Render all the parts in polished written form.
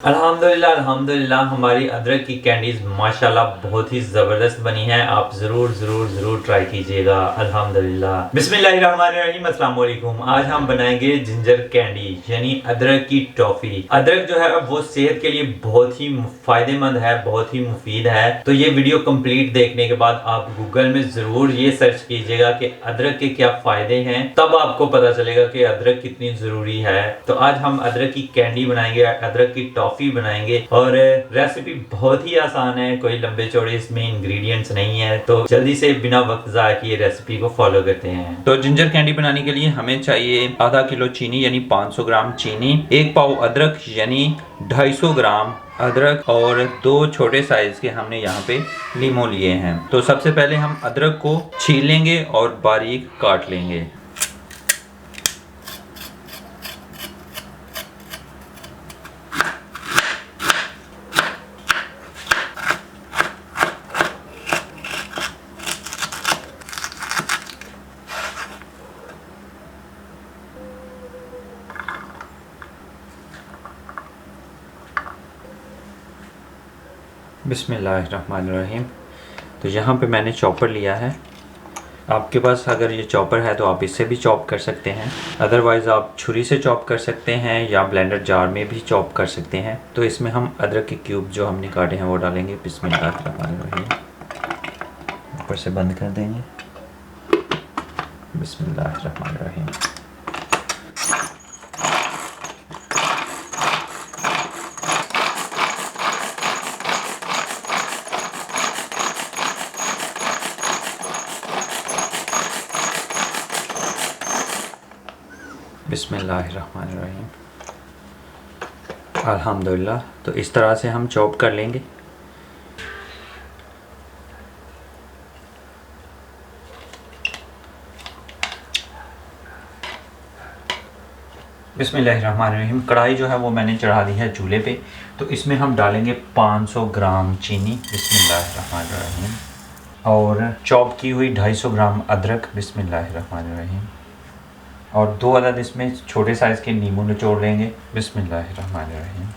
अल्हम्दुलिल्लाह अल्हम्दुलिल्लाह हमारी अदरक की कैंडीज़ माशाल्लाह बहुत ही ज़बरदस्त बनी है। आप ज़रूर ट्राई कीजिएगा। अल्हम्दुलिल्लाह बिस्मिल्लाहिर्रहमानिर्रहीम अस्सलाम वालेकुम। आज हम बनाएंगे जिंजर कैंडी यानी अदरक की टॉफ़ी। अदरक जो है वो सेहत के लिए बहुत ही फ़ायदेमंद है, बहुत ही मुफीद है। तो ये वीडियो कंप्लीट देखने के बाद आप गूगल में ज़रूर ये सर्च कीजिएगा कि अदरक के क्या फ़ायदे हैं, तब आपको पता चलेगा कि अदरक कितनी ज़रूरी है। तो आज हम अदरक की कैंडी बनाएंगे, अदरक की टॉफी बनाएंगे और रेसिपी बहुत ही आसान है, कोई लंबे चौड़े इसमें इंग्रेडिएंट्स नहीं है। तो जल्दी से बिना वक्त ज़ाया किए रेसिपी को फॉलो करते हैं। तो जिंजर कैंडी बनाने के लिए हमें चाहिए आधा किलो चीनी यानी 500 ग्राम चीनी, 1 पाव अदरक यानी 250 ग्राम अदरक और 2 छोटे साइज के हमने यहाँ पे लीमो लिए हैं। तो सबसे पहले हम अदरक को छील लेंगे और बारीक काट लेंगे। बिस्मिल्लाहिर्रहमानिर्रहीम। तो यहाँ पे मैंने चॉपर लिया है। आपके पास अगर ये चॉपर है तो आप इससे भी चॉप कर सकते हैं, अदरवाइज़ आप छुरी से चॉप कर सकते हैं या ब्लेंडर जार में भी चॉप कर सकते हैं। तो इसमें हम अदरक के क्यूब जो हमने काटे हैं वो डालेंगे। बिस्मिल्लाहिर्रहमानिर्रहीम। ऊपर से बंद कर देंगे। बिस्मिल्लाहिर्रहमानिर्रहीम। बिस्मिल्लाहिर्रहमानिर्रहीम। अल्हम्दुलिल्लाह। तो इस तरह से हम चॉप कर लेंगे। बिस्मिल्लाहिर्रहमानिर्रहीम। कढ़ाई जो है वो मैंने चढ़ा दी है चूल्हे पे। तो इसमें हम डालेंगे 500 ग्राम चीनी। बिस्मिल्लाहिर्रहमानिर्रहीम। और चॉप की हुई 250 ग्राम अदरक। बिस्मिल्लाहिर्रहमानिर्रहीम। और 2 अदद इसमें छोटे साइज़ के नींबू निचोड़ लेंगे। बिस्मिल्लाहिर्रहमानिर्रहीम।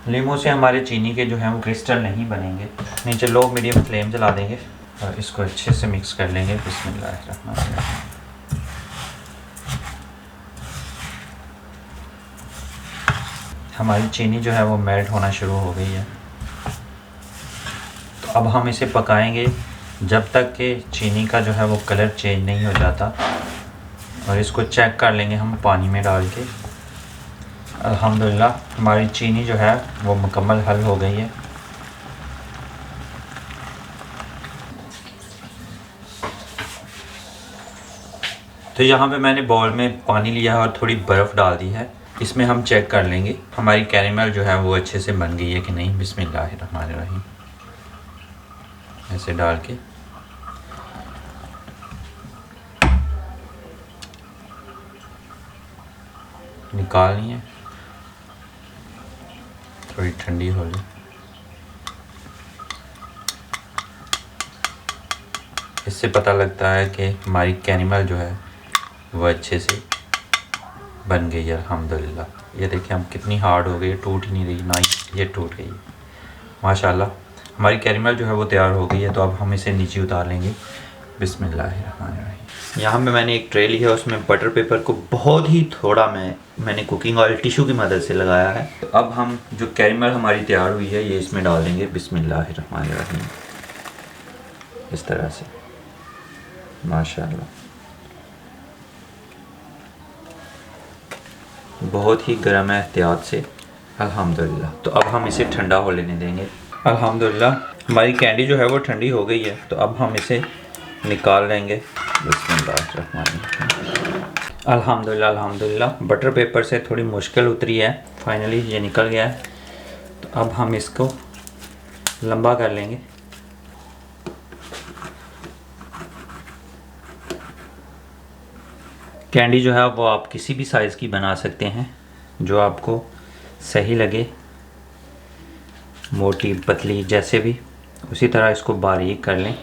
नींबू से हमारे चीनी के जो हैं वो क्रिस्टल नहीं बनेंगे। नीचे लो मीडियम फ्लेम जला देंगे और इसको अच्छे से मिक्स कर लेंगे। बिस्मिल्लाहिर्रहमानिर्रहीम। हमारी चीनी जो है वो मेल्ट होना शुरू हो गई है। तो अब हम इसे पकाएंगे जब तक कि चीनी का जो है वो कलर चेंज नहीं हो जाता। और इसको चेक कर लेंगे हम पानी में डाल के। अल्हम्दुलिल्लाह हमारी चीनी जो है वो मुकम्मल हल हो गई है। तो यहाँ पे मैंने बाउल में पानी लिया है और थोड़ी बर्फ़ डाल दी है। इसमें हम चेक कर लेंगे हमारी कैरेमल जो है वो अच्छे से बन गई है कि नहीं। बिस्मिल्लाहिर्रहमानिर्रहीम। ऐसे डाल के निकालनी है, थोड़ी ठंडी हो जाए। इससे पता लगता है कि हमारी कैरेमल जो है वो अच्छे से बन गई है। अल्हम्दुलिल्लाह। ये देखिए हम कितनी हार्ड हो गई है, टूट ही नहीं रही ना, ये टूट गई है। माशाल्लाह हमारी कैरेमल जो है वो तैयार हो गई है। तो अब हम इसे नीचे उतार लेंगे। बिस्मिल्लाहिर्रहमानिर्रहीम। यहाँ पे मैंने एक ट्रे ली है, उसमें बटर पेपर को बहुत ही थोड़ा मैंने कुकिंग ऑयल टिश्यू की मदद से लगाया है। तो अब हम जो कैरेमल हमारी तैयार हुई है ये इसमें डाल देंगे। बिस्मिल्लाहिर्रहमानिर्रहीम। इस तरह से माशाल्लाह बहुत ही गर्म है, एहतियात से। अल्हम्दुलिल्लाह। तो अब हम इसे ठंडा हो लेने देंगे। अल्हम्दुलिल्लाह हमारी कैंडी जो है वो ठंडी हो गई है। तो अब हम इसे निकाल लेंगे। बिस्मिल्लाहिर्रहमानिर्रहीम। अल्हम्दुलिल्लाह अल्हम्दुलिल्लाह बटर पेपर से थोड़ी मुश्किल उतरी है, फाइनली ये निकल गया है। तो अब हम इसको लंबा कर लेंगे। कैंडी जो है वो आप किसी भी साइज़ की बना सकते हैं, जो आपको सही लगे, मोटी पतली जैसे भी। उसी तरह इसको बारीक कर लें।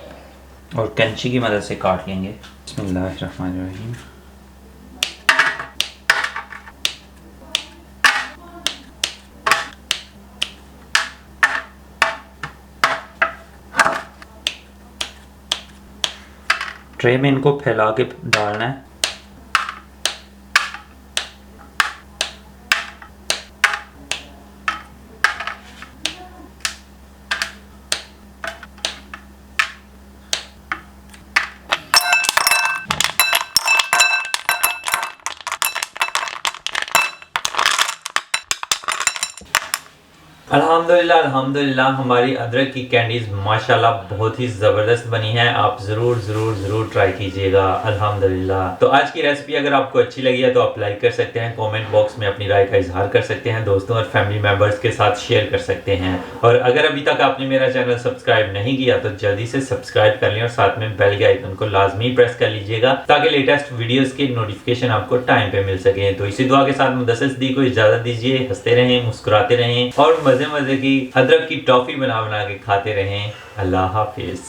और कैंची की मदद से काट लेंगे। बिस्मिल्लाहिर्रहमानिर्रहीम। ट्रे में इनको फैला के डालना है। अल्हम्दुलिल्लाह अल्हम्दुलिल्लाह हमारी अदरक की कैंडीज़ माशाल्लाह बहुत ही ज़बरदस्त बनी है। आप ज़रूर ट्राई कीजिएगा अल्हम्दुलिल्लाह। तो आज की रेसिपी अगर आपको अच्छी लगी है तो आप लाइक कर सकते हैं, कमेंट बॉक्स में अपनी राय का इजहार कर सकते हैं, दोस्तों और फैमिली मेम्बर्स के साथ शेयर कर सकते हैं। और अगर अभी तक आपने मेरा चैनल सब्सक्राइब नहीं किया तो जल्दी से सब्सक्राइब कर लें और साथ में बेल के आइकन को लाजमी प्रेस कर लीजिएगा ताकि लेटेस्ट वीडियोज़ के नोटिफिकेशन आपको टाइम पे मिल सके। तो इसी दुआ के साथ मुदस्सिस दी को इजाज़त दीजिए। हंसते रहें, मुस्कुराते रहें और मजे की अदरक की टॉफी बना के खाते रहें। अल्लाह हाफिज।